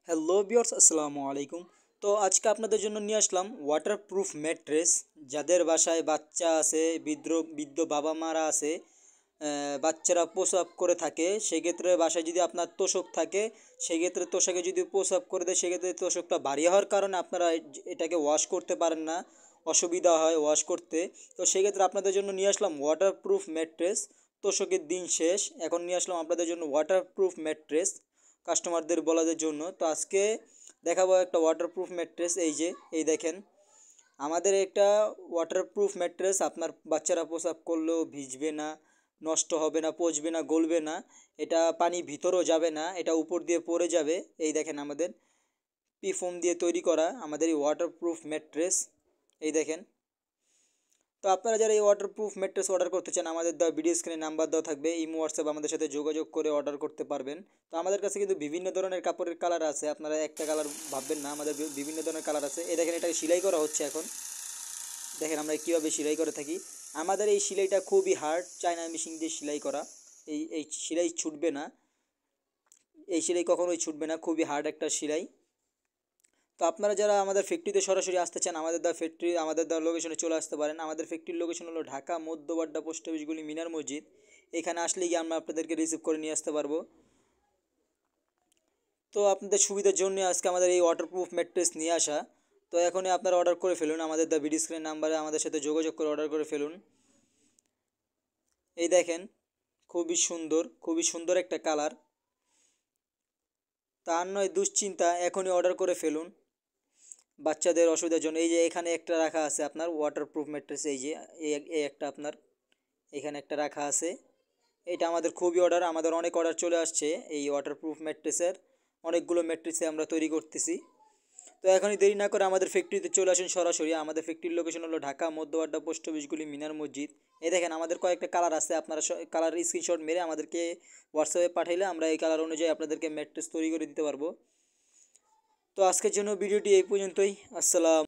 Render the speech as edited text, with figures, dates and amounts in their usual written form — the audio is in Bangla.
হ্যালো ভিউয়ার্স, আসসালামু আলাইকুম। তো আজকে আপনাদের জন্য নিয়ে আসলাম ওয়াটারপ্রুফ ম্যাট্রেস। যাদের বাসায় বাচ্চা আছে, বৃদ্ধ বাবা মারা আছে, বাচ্চারা প্রস্রাব করে থাকে, সেক্ষেত্রে বাসায় যদি আপনার তোশক থাকে, সেক্ষেত্রে তোষকে যদি প্রস্রাব করে দেয়, সেক্ষেত্রে তোষকটা ভারী হওয়ার কারণে আপনারা এটাকে ওয়াশ করতে পারেন না, অসুবিধা হয় ওয়াশ করতে। তো সেক্ষেত্রে আপনাদের জন্য নিয়ে আসলাম ওয়াটারপ্রুফ ম্যাট্রেস। তোষকের দিন শেষ, এখন নিয়ে আসলাম আপনাদের জন্য ওয়াটারপ্রুফ ম্যাট্রেস কাস্টমারদের বলাদের জন্য। তো আজকে দেখাবো একটা ওয়াটারপ্রুফ ম্যাট্রেস। এই দেখেন, আমাদের একটা ওয়াটারপ্রুফ ম্যাট্রেস। আপনার বাচ্চারা প্রস্রাব করলেও ভিজবে না, নষ্ট হবে না, পচবে না, গলবে না। এটা পানি ভিতরেও যাবে না, এটা উপর দিয়ে পড়ে যাবে। এই দেখেন, আমাদের ফোম দিয়ে তৈরি করা আমাদের এই ওয়াটারপ্রুফ ম্যাট্রেস। এই দেখেন। তো আপনারা যারা এই ওয়াটারপ্রুফ ম্যাট্রেস অর্ডার করতে চান, আমাদের দেওয়া ভিডিও স্ক্রিনে নাম্বার দেওয়া থাকবে, ইমো হোয়াটসঅ্যাপ আমাদের সাথে যোগাযোগ করে অর্ডার করতে পারবেন। তো আমাদের কাছে কিন্তু বিভিন্ন ধরনের কাপড়ের কালার আছে, আপনারা একটা কালার ভাববেন না, আমাদের বিভিন্ন ধরনের কালার আছে। এই দেখেন, এটাকে সেলাই করা হচ্ছে এখন। দেখেন আমরা কীভাবে সেলাই করে থাকি। আমাদের এই সেলাইটা খুবই হার্ড, চায়না মেশিন দিয়ে সেলাই করা। এই সেলাই ছুটবে না, এই সেলাই কখনোই ছুটবে না, খুবই হার্ড একটা সেলাই। তো আপনারা যারা আমাদের ফ্যাক্টরিতে সরাসরি আসতে চান, আমাদের দেওয়া লোকেশনে চলে আসতে পারেন। আমাদের ফ্যাক্টরির লোকেশন হলো ঢাকা মধ্যবাড্ডা পোস্ট অফিসগুলি মিনার মসজিদ। এখানে আসলে গিয়ে আমরা আপনাদেরকে রিসিভ করে নিয়ে আসতে পারবো। তো আপনাদের সুবিধার জন্য আজকে আমাদের এই ওয়াটারপ্রুফ ম্যাট্রেস নিয়ে আসা। তো এখনই আপনারা অর্ডার করে ফেলুন, আমাদের দ্য ভিডিও স্ক্রিন নাম্বারে আমাদের সাথে যোগাযোগ করে অর্ডার করে ফেলুন। এই দেখেন, খুবই সুন্দর একটা কালার। তার নয় দুশ্চিন্তা, এখনই অর্ডার করে ফেলুন বাচ্চাদের অসুবিধার জন্য। এই যে এখানে একটা রাখা আছে আপনার ওয়াটারপ্রুফ ম্যাট্রেস, এই যে এই একটা আপনার এখানে একটা রাখা আছে। এটা আমাদের খুবই অর্ডার, আমাদের অনেক অর্ডার চলে আসছে এই ওয়াটারপ্রুফ ম্যাট্রেসের। অনেকগুলো ম্যাট্রেসে আমরা তৈরি করতেছি। তো এখনই দেরি না করে আমাদের ফ্যাক্টরিতে চলে আসুন সরাসরি। আমাদের ফ্যাক্টরির লোকেশন হলো ঢাকা মধ্যবাড্ডা পোস্ট অফিসগুলি মিনার মসজিদ। এই দেখেন, আমাদের কয়েকটা কালার আছে, আপনারা কালার স্ক্রিনশট মেরে আমাদেরকে হোয়াটসঅ্যাপে পাঠাইলে আমরা এই কালার অনুযায়ী আপনাদেরকে ম্যাট্রেস তৈরি করে দিতে পারবো। তো আজকের জন্য ভিডিওটি এই পর্যন্তই। আসসালাম।